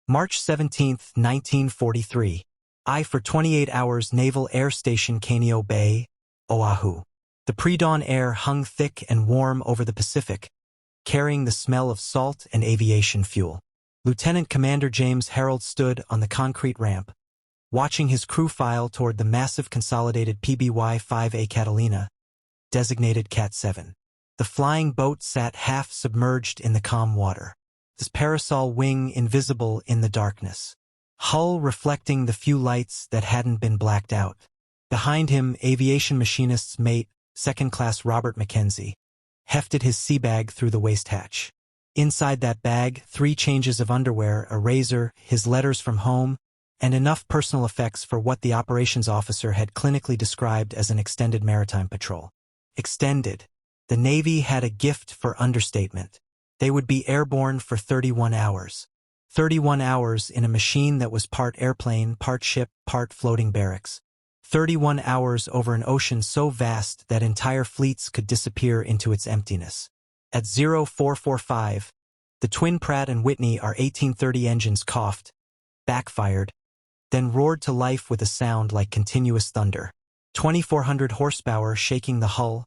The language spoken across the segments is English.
March 17, 1943. I for 28 hours Naval Air Station Kaneohe Bay, Oahu. The pre-dawn air hung thick and warm over the Pacific, carrying the smell of salt and aviation fuel. Lieutenant Commander James Harold stood on the concrete ramp, watching his crew file toward the massive consolidated PBY Catalina, designated Cat 7. The flying boat sat half submerged in the calm water, his parasol wing invisible in the darkness, hull reflecting the few lights that hadn't been blacked out. Behind him, aviation machinist's mate, second-class Robert Mackenzie, hefted his sea bag through the waist hatch. Inside that bag, 3 changes of underwear, a razor, his letters from home, and enough personal effects for what the operations officer had clinically described as an extended maritime patrol. Extended. The Navy had a gift for understatement. They would be airborne for 31 hours. 31 hours in a machine that was part airplane, part ship, part floating barracks. 31 hours over an ocean so vast that entire fleets could disappear into its emptiness. At 0445, the twin Pratt & Whitney R-1830 engines coughed, backfired, then roared to life with a sound like continuous thunder. 2,400 horsepower shaking the hull,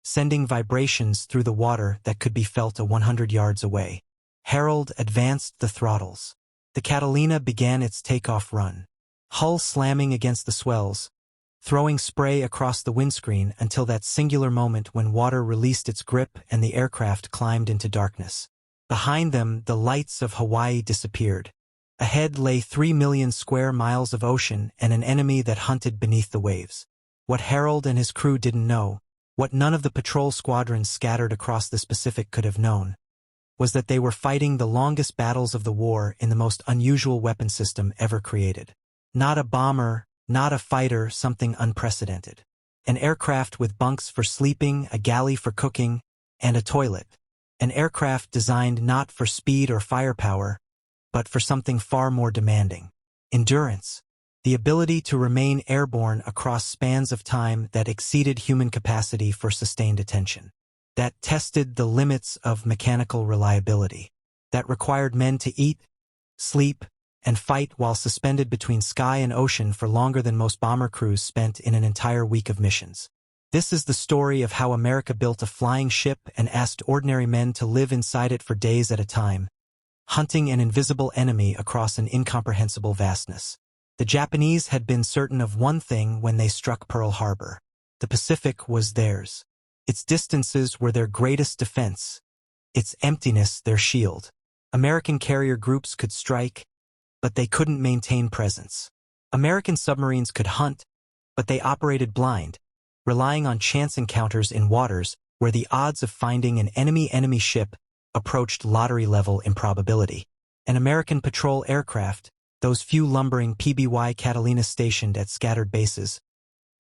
sending vibrations through the water that could be felt 100 yards away. Harold advanced the throttles. The Catalina began its takeoff run, hull slamming against the swells, throwing spray across the windscreen until that singular moment when water released its grip and the aircraft climbed into darkness. Behind them, the lights of Hawaii disappeared. Ahead lay 3 million square miles of ocean and an enemy that hunted beneath the waves. What Harold and his crew didn't know, what none of the patrol squadrons scattered across the Pacific could have known, was that they were fighting the longest battles of the war in the most unusual weapon system ever created. Not a bomber, not a fighter, something unprecedented. An aircraft with bunks for sleeping, a galley for cooking, and a toilet. An aircraft designed not for speed or firepower, but for something far more demanding. Endurance. The ability to remain airborne across spans of time that exceeded human capacity for sustained attention. That tested the limits of mechanical reliability. That required men to eat, sleep, and fight while suspended between sky and ocean for longer than most bomber crews spent in an entire week of missions. This is the story of how America built a flying ship and asked ordinary men to live inside it for days at a time, hunting an invisible enemy across an incomprehensible vastness. The Japanese had been certain of one thing when they struck Pearl Harbor. The Pacific was theirs. Its distances were their greatest defense, its emptiness their shield. American carrier groups could strike, but they couldn't maintain presence. American submarines could hunt, but they operated blind, relying on chance encounters in waters where the odds of finding an enemy ship approached lottery-level improbability. An American patrol aircraft, those few lumbering PBY Catalina stationed at scattered bases,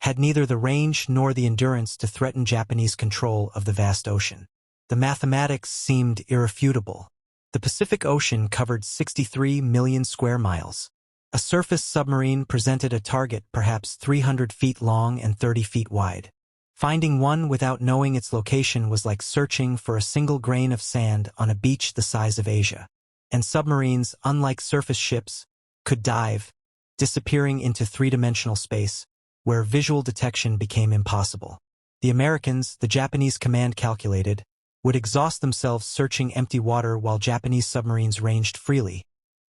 had neither the range nor the endurance to threaten Japanese control of the vast ocean. The mathematics seemed irrefutable. The Pacific Ocean covered 63 million square miles. A surface submarine presented a target perhaps 300 feet long and 30 feet wide. Finding one without knowing its location was like searching for a single grain of sand on a beach the size of Asia. And submarines, unlike surface ships, could dive, disappearing into three-dimensional space, where visual detection became impossible. The Americans, the Japanese command calculated, would exhaust themselves searching empty water while Japanese submarines ranged freely,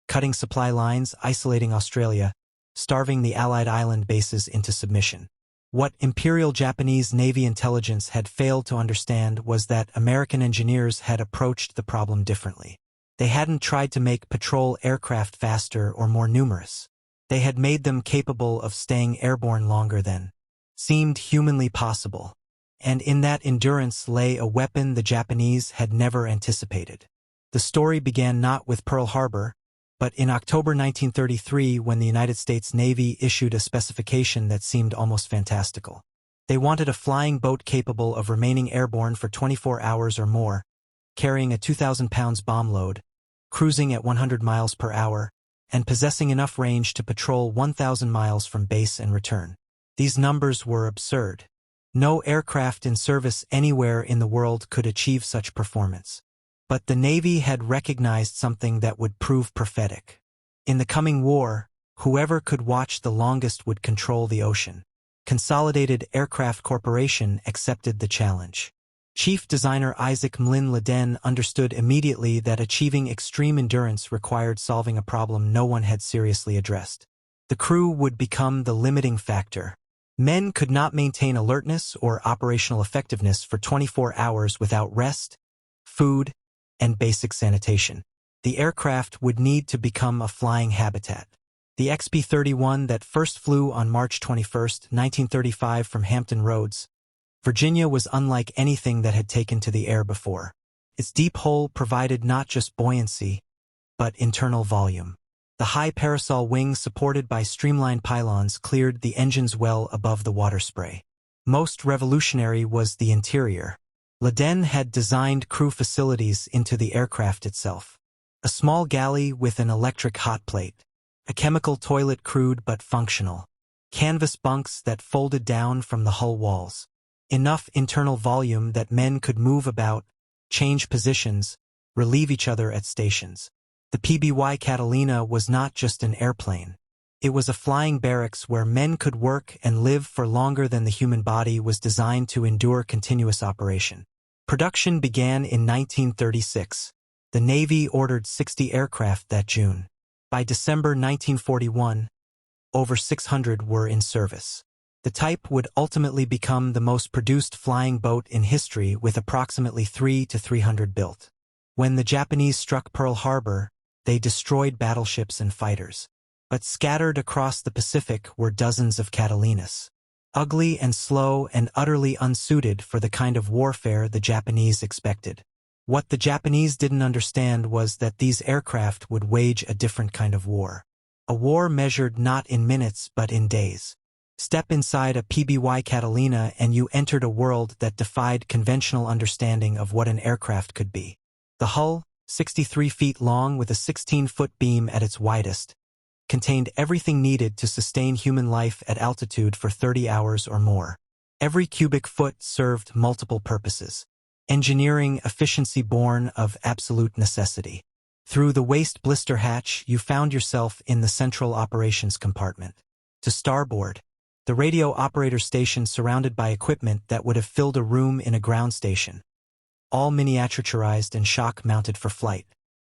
cutting supply lines, isolating Australia, starving the Allied island bases into submission. What Imperial Japanese Navy intelligence had failed to understand was that American engineers had approached the problem differently. They hadn't tried to make patrol aircraft faster or more numerous. They had made them capable of staying airborne longer than seemed humanly possible. And in that endurance lay a weapon the Japanese had never anticipated. The story began not with Pearl Harbor, but in October 1933 when the United States Navy issued a specification that seemed almost fantastical. They wanted a flying boat capable of remaining airborne for 24 hours or more, carrying a 2,000 pounds bomb load, cruising at 100 miles per hour, and possessing enough range to patrol 1,000 miles from base and return. These numbers were absurd. No aircraft in service anywhere in the world could achieve such performance. But the Navy had recognized something that would prove prophetic. In the coming war, whoever could watch the longest would control the ocean. Consolidated Aircraft Corporation accepted the challenge. Chief designer Isaac Mlin Laden understood immediately that achieving extreme endurance required solving a problem no one had seriously addressed. The crew would become the limiting factor. Men could not maintain alertness or operational effectiveness for 24 hours without rest, food, and basic sanitation. The aircraft would need to become a flying habitat. The XB-31 that first flew on March 21, 1935 from Hampton Roads, Virginia was unlike anything that had taken to the air before. Its deep hull provided not just buoyancy, but internal volume. The high parasol wings supported by streamlined pylons cleared the engines well above the water spray. Most revolutionary was the interior. Laden had designed crew facilities into the aircraft itself. A small galley with an electric hot plate. A chemical toilet crude but functional. Canvas bunks that folded down from the hull walls. Enough internal volume that men could move about, change positions, relieve each other at stations. The PBY Catalina was not just an airplane. It was a flying barracks where men could work and live for longer than the human body was designed to endure continuous operation. Production began in 1936. The Navy ordered 60 aircraft that June. By December 1941, over 600 were in service. The type would ultimately become the most produced flying boat in history with approximately 300 built. When the Japanese struck Pearl Harbor, they destroyed battleships and fighters. But scattered across the Pacific were dozens of Catalinas. Ugly and slow and utterly unsuited for the kind of warfare the Japanese expected. What the Japanese didn't understand was that these aircraft would wage a different kind of war. A war measured not in minutes but in days. Step inside a PBY Catalina and you entered a world that defied conventional understanding of what an aircraft could be. The hull, 63 feet long with a 16-foot beam at its widest, contained everything needed to sustain human life at altitude for 30 hours or more. Every cubic foot served multiple purposes. Engineering efficiency born of absolute necessity. Through the waste blister hatch, you found yourself in the central operations compartment. To starboard, the radio operator station surrounded by equipment that would have filled a room in a ground station. All miniaturized and shock-mounted for flight.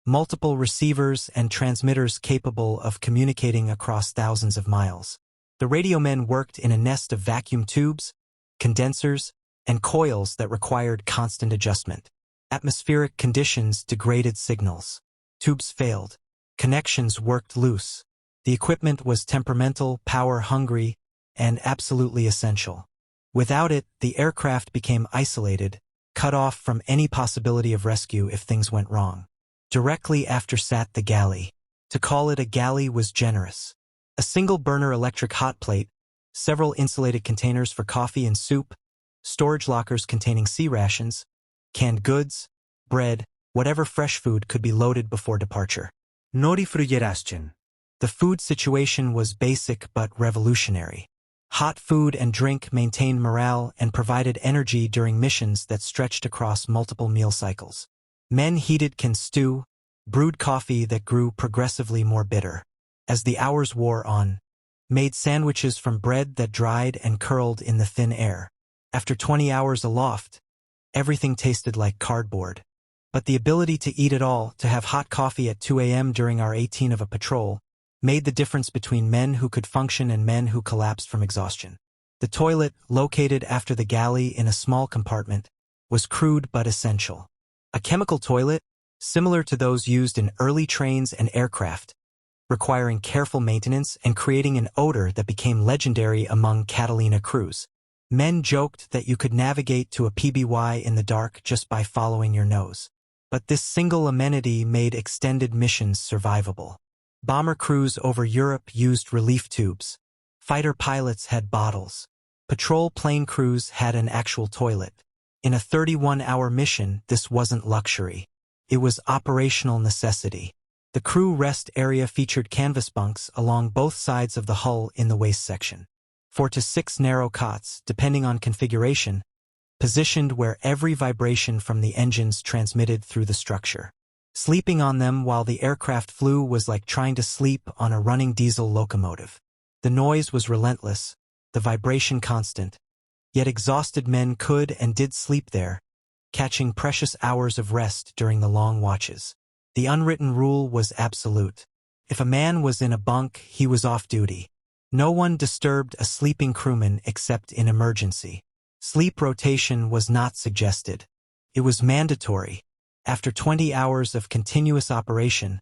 Multiple receivers and transmitters capable of communicating across thousands of miles. The radio men worked in a nest of vacuum tubes, condensers, and coils that required constant adjustment. Atmospheric conditions degraded signals. Tubes failed. Connections worked loose. The equipment was temperamental, power-hungry, and absolutely essential. Without it, the aircraft became isolated, cut off from any possibility of rescue if things went wrong. Directly after sat the galley. To call it a galley was generous. A single-burner electric hot plate, several insulated containers for coffee and soup, storage lockers containing sea rations, canned goods, bread, whatever fresh food could be loaded before departure. No refrigeración. The food situation was basic but revolutionary. Hot food and drink maintained morale and provided energy during missions that stretched across multiple meal cycles. Men heated canned stew, brewed coffee that grew progressively more bitter. As the hours wore on, made sandwiches from bread that dried and curled in the thin air. After 20 hours aloft, everything tasted like cardboard. But the ability to eat it all, to have hot coffee at 2 a.m. during our 18 of a patrol, made the difference between men who could function and men who collapsed from exhaustion. The toilet, located after the galley in a small compartment, was crude but essential. A chemical toilet, similar to those used in early trains and aircraft, requiring careful maintenance and creating an odor that became legendary among Catalina crews. Men joked that you could navigate to a PBY in the dark just by following your nose. But this single amenity made extended missions survivable. Bomber crews over Europe used relief tubes. Fighter pilots had bottles. Patrol plane crews had an actual toilet. In a 31-hour mission, this wasn't luxury. It was operational necessity. The crew rest area featured canvas bunks along both sides of the hull in the waist section. 4 to 6 narrow cots, depending on configuration, positioned where every vibration from the engines transmitted through the structure. Sleeping on them while the aircraft flew was like trying to sleep on a running diesel locomotive. The noise was relentless, the vibration constant, yet exhausted men could and did sleep there, catching precious hours of rest during the long watches. The unwritten rule was absolute. If a man was in a bunk, he was off duty. No one disturbed a sleeping crewman except in emergency. Sleep rotation was not suggested. It was mandatory. After 20 hours of continuous operation,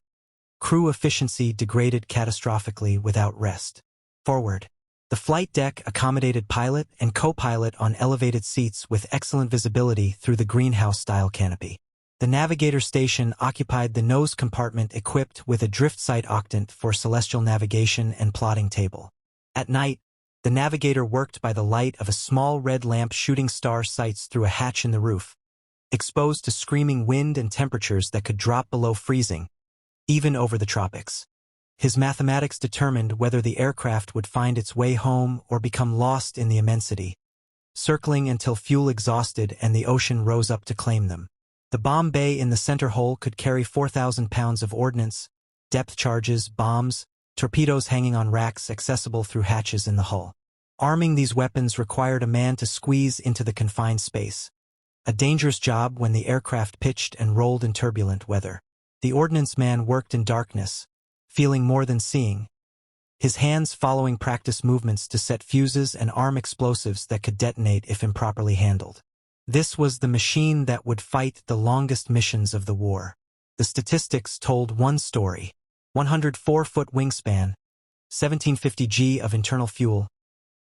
crew efficiency degraded catastrophically without rest. Forward. The flight deck accommodated pilot and co-pilot on elevated seats with excellent visibility through the greenhouse-style canopy. The navigator station occupied the nose compartment equipped with a drift sight octant for celestial navigation and plotting table. At night, the navigator worked by the light of a small red lamp shooting star sights through a hatch in the roof, exposed to screaming wind and temperatures that could drop below freezing, even over the tropics. His mathematics determined whether the aircraft would find its way home or become lost in the immensity, circling until fuel exhausted and the ocean rose up to claim them. The bomb bay in the center hole could carry 4,000 pounds of ordnance, depth charges, bombs, torpedoes hanging on racks accessible through hatches in the hull. Arming these weapons required a man to squeeze into the confined space, a dangerous job when the aircraft pitched and rolled in turbulent weather. The ordnance man worked in darkness, feeling more than seeing, his hands following practice movements to set fuses and arm explosives that could detonate if improperly handled. This was the machine that would fight the longest missions of the war. The statistics told one story: 104-foot wingspan, 1750 g of internal fuel,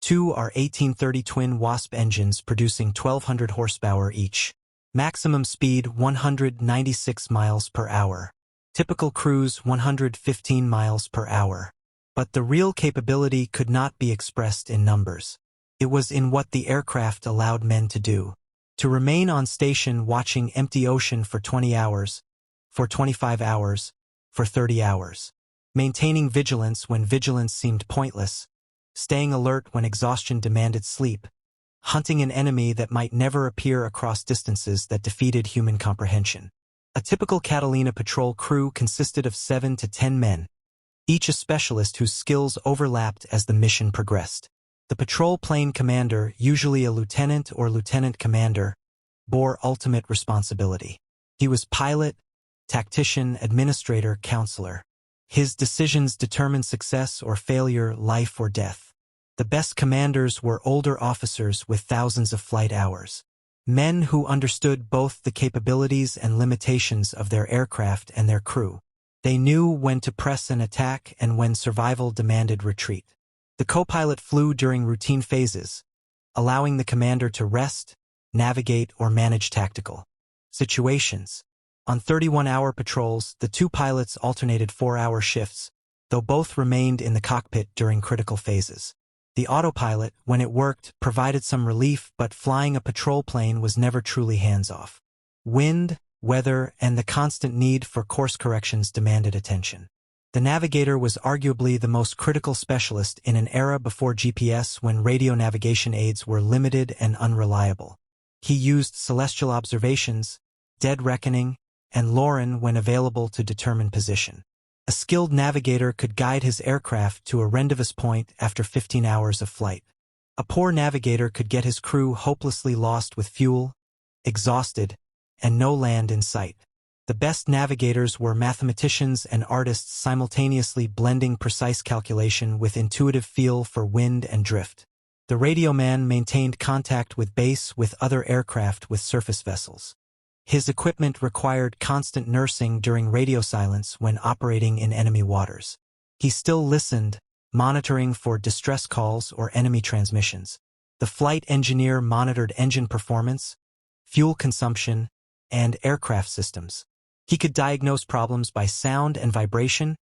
2 are 1830 twin Wasp engines producing 1,200 horsepower each. Maximum speed 196 miles per hour. Typical cruise 115 miles per hour. But the real capability could not be expressed in numbers. It was in what the aircraft allowed men to do. To remain on station watching empty ocean for 20 hours, for 25 hours, for 30 hours. Maintaining vigilance when vigilance seemed pointless. Staying alert when exhaustion demanded sleep. Hunting an enemy that might never appear across distances that defeated human comprehension. A typical Catalina patrol crew consisted of 7 to 10 men, each a specialist whose skills overlapped as the mission progressed. The patrol plane commander, usually a lieutenant or lieutenant commander, bore ultimate responsibility. He was pilot, tactician, administrator, counselor. His decisions determined success or failure, life or death. The best commanders were older officers with thousands of flight hours. Men who understood both the capabilities and limitations of their aircraft and their crew. They knew when to press an attack and when survival demanded retreat. The co-pilot flew during routine phases, allowing the commander to rest, navigate, or manage tactical situations. On 31-hour patrols, the two pilots alternated 4-hour shifts, though both remained in the cockpit during critical phases. The autopilot, when it worked, provided some relief, but flying a patrol plane was never truly hands-off. Wind, weather, and the constant need for course corrections demanded attention. The navigator was arguably the most critical specialist in an era before GPS, when radio navigation aids were limited and unreliable. He used celestial observations, dead reckoning, and Lauren when available to determine position. A skilled navigator could guide his aircraft to a rendezvous point after 15 hours of flight. A poor navigator could get his crew hopelessly lost with fuel, exhausted, and no land in sight. The best navigators were mathematicians and artists, simultaneously blending precise calculation with intuitive feel for wind and drift. The radio man maintained contact with base with other aircraft with surface vessels. His equipment required constant nursing during radio silence when operating in enemy waters. He still listened, monitoring for distress calls or enemy transmissions. The flight engineer monitored engine performance, fuel consumption, and aircraft systems. He could diagnose problems by sound and vibration,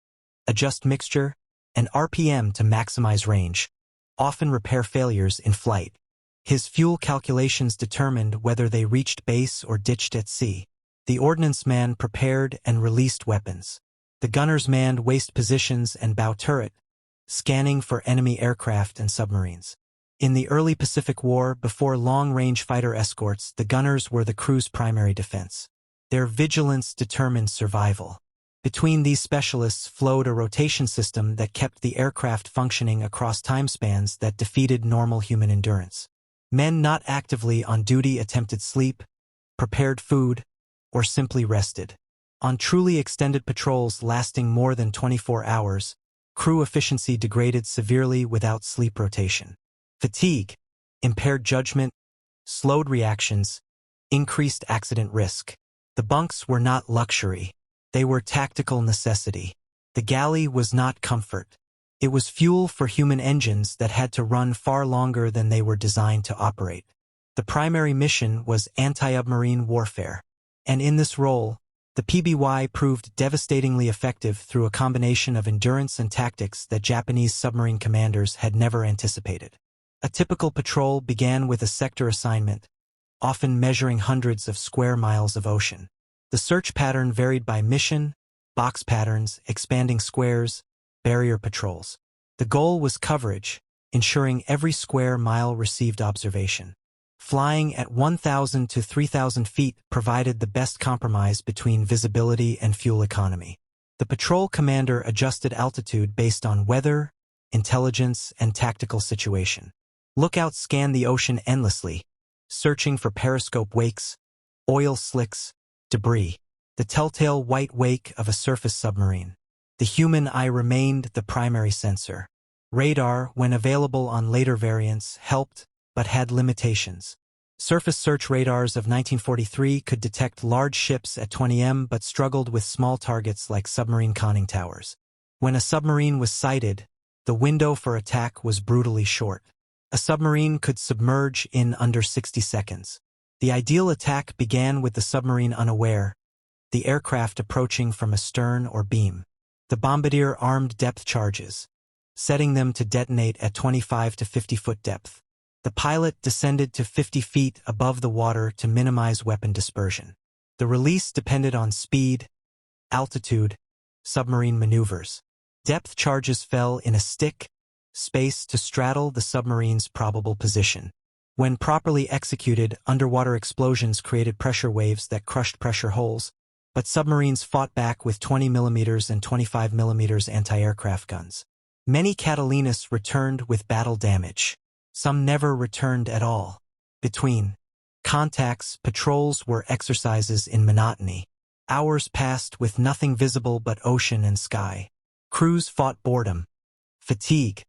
adjust mixture, and RPM to maximize range, often repair failures in flight. His fuel calculations determined whether they reached base or ditched at sea. The ordnance man prepared and released weapons. The gunners manned waist positions and bow turret, scanning for enemy aircraft and submarines. In the early Pacific War, before long-range fighter escorts, the gunners were the crew's primary defense. Their vigilance determined survival. Between these specialists flowed a rotation system that kept the aircraft functioning across time spans that defeated normal human endurance. Men not actively on duty attempted sleep, prepared food, or simply rested. On truly extended patrols lasting more than 24 hours, crew efficiency degraded severely without sleep rotation. Fatigue, impaired judgment, slowed reactions, increased accident risk. The bunks were not luxury. They were tactical necessity. The galley was not comfort. It was fuel for human engines that had to run far longer than they were designed to operate. The primary mission was anti-submarine warfare. And in this role, the PBY proved devastatingly effective through a combination of endurance and tactics that Japanese submarine commanders had never anticipated. A typical patrol began with a sector assignment, often measuring hundreds of square miles of ocean. The search pattern varied by mission, box patterns, expanding squares, barrier patrols. The goal was coverage, ensuring every square mile received observation. Flying at 1,000 to 3,000 feet provided the best compromise between visibility and fuel economy. The patrol commander adjusted altitude based on weather, intelligence, and tactical situation. Lookouts scanned the ocean endlessly, searching for periscope wakes, oil slicks, debris, the telltale white wake of a surface submarine. The human eye remained the primary sensor. Radar, when available on later variants, helped, but had limitations. Surface search radars of 1943 could detect large ships at 20 m but struggled with small targets like submarine conning towers. When a submarine was sighted, the window for attack was brutally short. A submarine could submerge in under 60 seconds. The ideal attack began with the submarine unaware, the aircraft approaching from astern or beam. The bombardier armed depth charges, setting them to detonate at 25 to 50-foot depth. The pilot descended to 50 feet above the water to minimize weapon dispersion. The release depended on speed, altitude, submarine maneuvers. Depth charges fell in a stick, space to straddle the submarine's probable position. When properly executed, underwater explosions created pressure waves that crushed pressure holes, but submarines fought back with 20 mm and 25 mm anti-aircraft guns. Many Catalinas returned with battle damage. Some never returned at all. Between contacts, patrols were exercises in monotony. Hours passed with nothing visible but ocean and sky. Crews fought boredom, fatigue,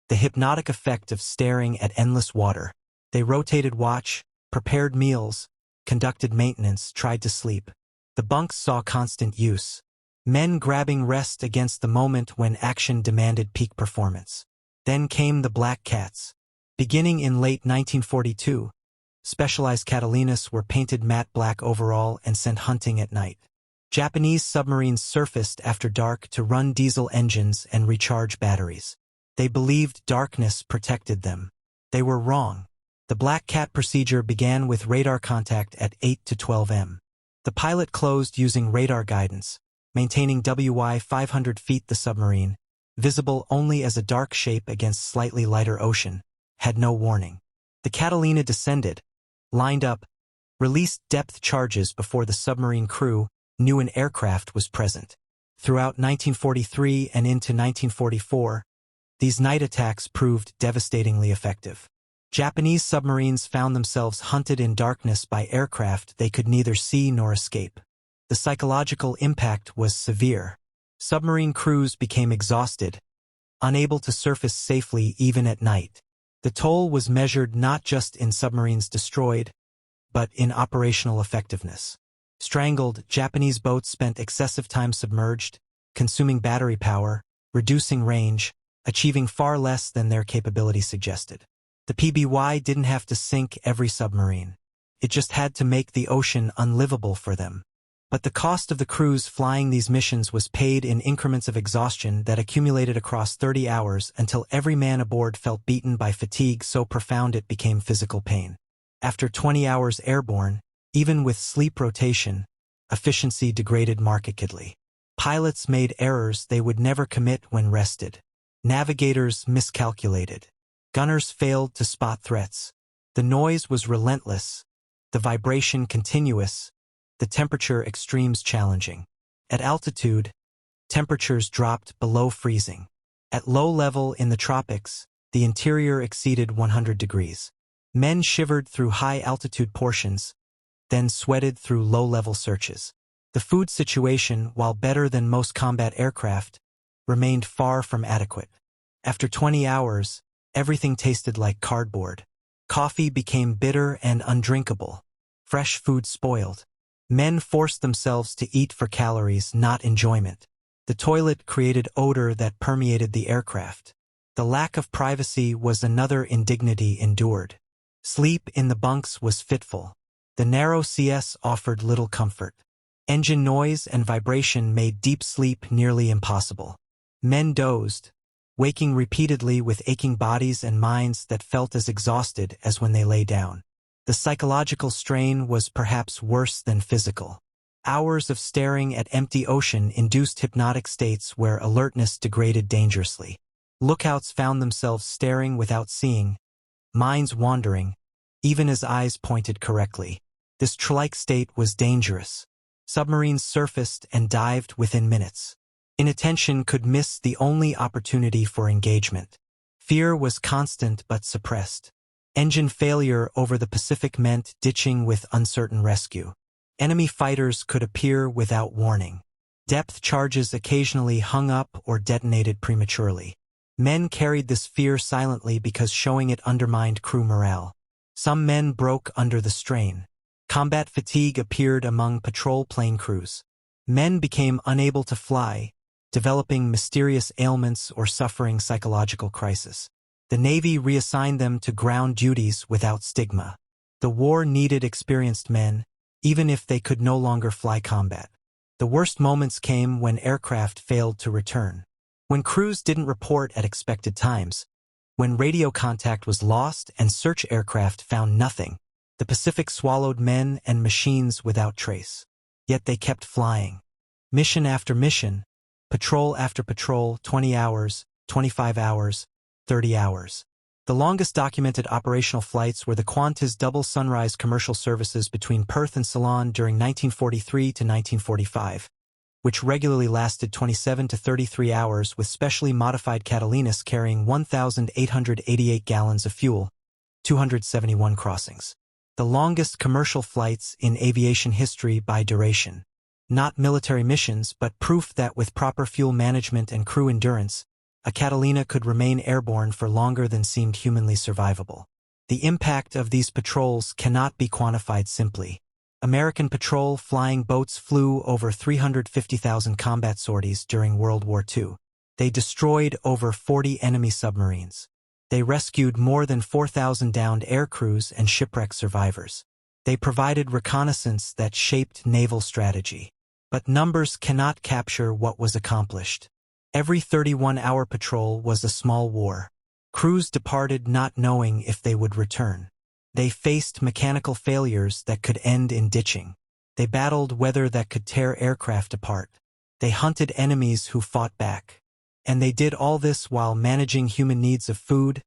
the hypnotic effect of staring at endless water. They rotated watch, prepared meals, conducted maintenance, tried to sleep. The bunks saw constant use. Men grabbing rest against the moment when action demanded peak performance. Then came the black cats. Beginning in late 1942, specialized Catalinas were painted matte black overall and sent hunting at night. Japanese submarines surfaced after dark to run diesel engines and recharge batteries. They believed darkness protected them. They were wrong. The black cat procedure began with radar contact at 8 to 12 m. The pilot closed using radar guidance, maintaining WWI 500 feet. The submarine, visible only as a dark shape against slightly lighter ocean, had no warning. The Catalina descended, lined up, released depth charges before the submarine crew knew an aircraft was present. Throughout 1943 and into 1944, these night attacks proved devastatingly effective. Japanese submarines found themselves hunted in darkness by aircraft they could neither see nor escape. The psychological impact was severe. Submarine crews became exhausted, unable to surface safely even at night. The toll was measured not just in submarines destroyed, but in operational effectiveness. Strangled, Japanese boats spent excessive time submerged, consuming battery power, reducing range, achieving far less than their capability suggested. The PBY didn't have to sink every submarine. It just had to make the ocean unlivable for them. But the cost of the crews flying these missions was paid in increments of exhaustion that accumulated across 30 hours until every man aboard felt beaten by fatigue so profound it became physical pain. After 20 hours airborne, even with sleep rotation, efficiency degraded markedly. Pilots made errors they would never commit when rested. Navigators miscalculated. Gunners failed to spot threats. The noise was relentless, the vibration continuous, the temperature extremes challenging. At altitude, temperatures dropped below freezing. At low level in the tropics, the interior exceeded 100 degrees. Men shivered through high-altitude portions, then sweated through low-level searches. The food situation, while better than most combat aircraft, remained far from adequate. After 20 hours, everything tasted like cardboard. Coffee became bitter and undrinkable. Fresh food spoiled. Men forced themselves to eat for calories, not enjoyment. The toilet created odor that permeated the aircraft. The lack of privacy was another indignity endured. Sleep in the bunks was fitful. The narrow CS offered little comfort. Engine noise and vibration made deep sleep nearly impossible. Men dozed, waking repeatedly with aching bodies and minds that felt as exhausted as when they lay down. The psychological strain was perhaps worse than physical. Hours of staring at empty ocean induced hypnotic states where alertness degraded dangerously. Lookouts found themselves staring without seeing, minds wandering, even as eyes pointed correctly. This trance-like state was dangerous. Submarines surfaced and dived within minutes. Inattention could miss the only opportunity for engagement. Fear was constant but suppressed. Engine failure over the Pacific meant ditching with uncertain rescue. Enemy fighters could appear without warning. Depth charges occasionally hung up or detonated prematurely. Men carried this fear silently because showing it undermined crew morale. Some men broke under the strain. Combat fatigue appeared among patrol plane crews. Men became unable to fly, developing mysterious ailments or suffering psychological crisis. The Navy reassigned them to ground duties without stigma. The war needed experienced men, even if they could no longer fly combat. The worst moments came when aircraft failed to return. When crews didn't report at expected times. When radio contact was lost and search aircraft found nothing. The Pacific swallowed men and machines without trace. Yet they kept flying. Mission after mission, patrol after patrol, 20 hours, 25 hours, 30 hours. The longest documented operational flights were the Qantas Double Sunrise commercial services between Perth and Ceylon during 1943 to 1945, which regularly lasted 27 to 33 hours with specially modified Catalinas carrying 1,888 gallons of fuel, 271 crossings. The longest commercial flights in aviation history by duration. Not military missions, but proof that with proper fuel management and crew endurance, a Catalina could remain airborne for longer than seemed humanly survivable. The impact of these patrols cannot be quantified simply. American patrol flying boats flew over 350,000 combat sorties during World War II. They destroyed over 40 enemy submarines. They rescued more than 4,000 downed air crews and shipwreck survivors. They provided reconnaissance that shaped naval strategy. But numbers cannot capture what was accomplished. Every 31-hour patrol was a small war. Crews departed not knowing if they would return. They faced mechanical failures that could end in ditching. They battled weather that could tear aircraft apart. They hunted enemies who fought back. And they did all this while managing human needs of food,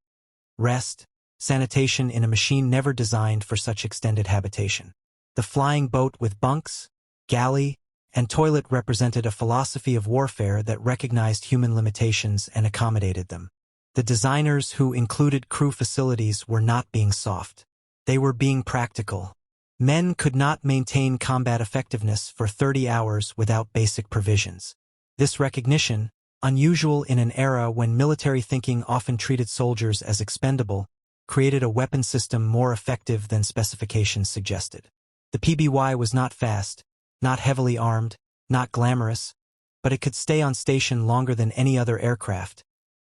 rest, sanitation in a machine never designed for such extended habitation. The flying boat with bunks, galley, and toilet represented a philosophy of warfare that recognized human limitations and accommodated them. The designers who included crew facilities were not being soft. They were being practical. Men could not maintain combat effectiveness for 30 hours without basic provisions. This recognition, unusual in an era when military thinking often treated soldiers as expendable, created a weapon system more effective than specifications suggested. The PBY was not fast, not heavily armed, not glamorous, but it could stay on station longer than any other aircraft,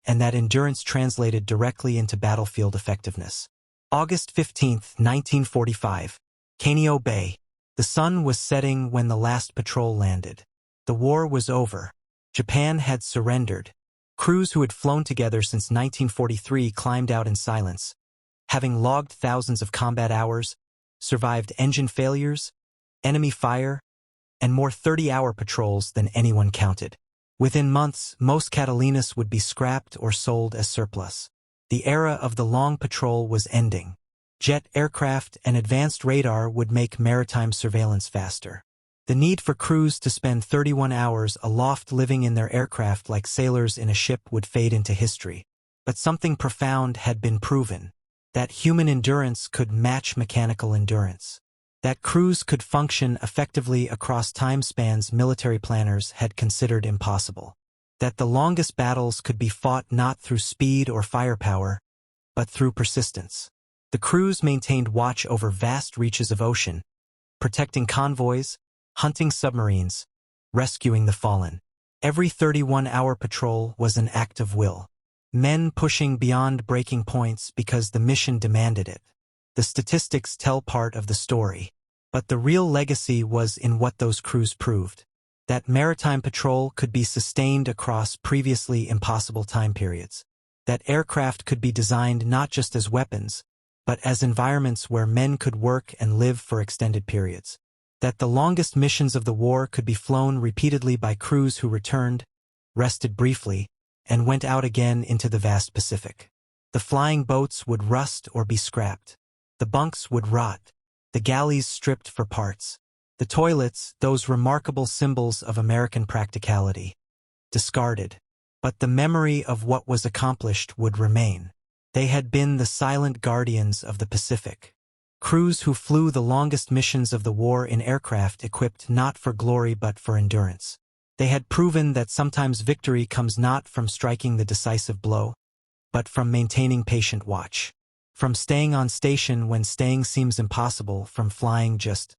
and that endurance translated directly into battlefield effectiveness. August 15, 1945, Canio Bay. The sun was setting when the last patrol landed. The war was over. Japan had surrendered. Crews who had flown together since 1943 climbed out in silence, having logged thousands of combat hours, survived engine failures, enemy fire, and more 30-hour patrols than anyone counted. Within months, most Catalinas would be scrapped or sold as surplus. The era of the long patrol was ending. Jet aircraft and advanced radar would make maritime surveillance faster. The need for crews to spend 31 hours aloft living in their aircraft like sailors in a ship would fade into history. But something profound had been proven. That human endurance could match mechanical endurance. That crews could function effectively across time spans military planners had considered impossible. That the longest battles could be fought not through speed or firepower, but through persistence. The crews maintained watch over vast reaches of ocean, protecting convoys, hunting submarines, rescuing the fallen. Every 31-hour patrol was an act of will. Men pushing beyond breaking points because the mission demanded it. The statistics tell part of the story. But the real legacy was in what those crews proved. That maritime patrol could be sustained across previously impossible time periods. That aircraft could be designed not just as weapons, but as environments where men could work and live for extended periods. That the longest missions of the war could be flown repeatedly by crews who returned, rested briefly, and went out again into the vast Pacific. The flying boats would rust or be scrapped. The bunks would rot. The galleys stripped for parts. The toilets, those remarkable symbols of American practicality, discarded. But the memory of what was accomplished would remain. They had been the silent guardians of the Pacific. Crews who flew the longest missions of the war in aircraft equipped not for glory but for endurance. They had proven that sometimes victory comes not from striking the decisive blow, but from maintaining patient watch. From staying on station when staying seems impossible, from flying just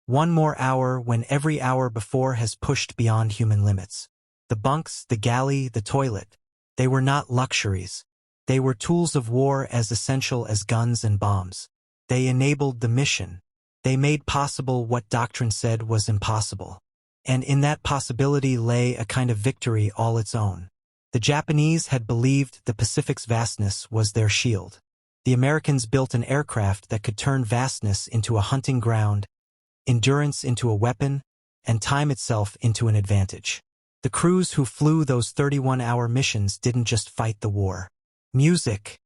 one more hour when every hour before has pushed beyond human limits. The bunks, the galley, the toilet, they were not luxuries. They were tools of war as essential as guns and bombs. They enabled the mission. They made possible what doctrine said was impossible. And in that possibility lay a kind of victory all its own. The Japanese had believed the Pacific's vastness was their shield. The Americans built an aircraft that could turn vastness into a hunting ground, endurance into a weapon, and time itself into an advantage. The crews who flew those 31-hour missions didn't just fight the war. Music,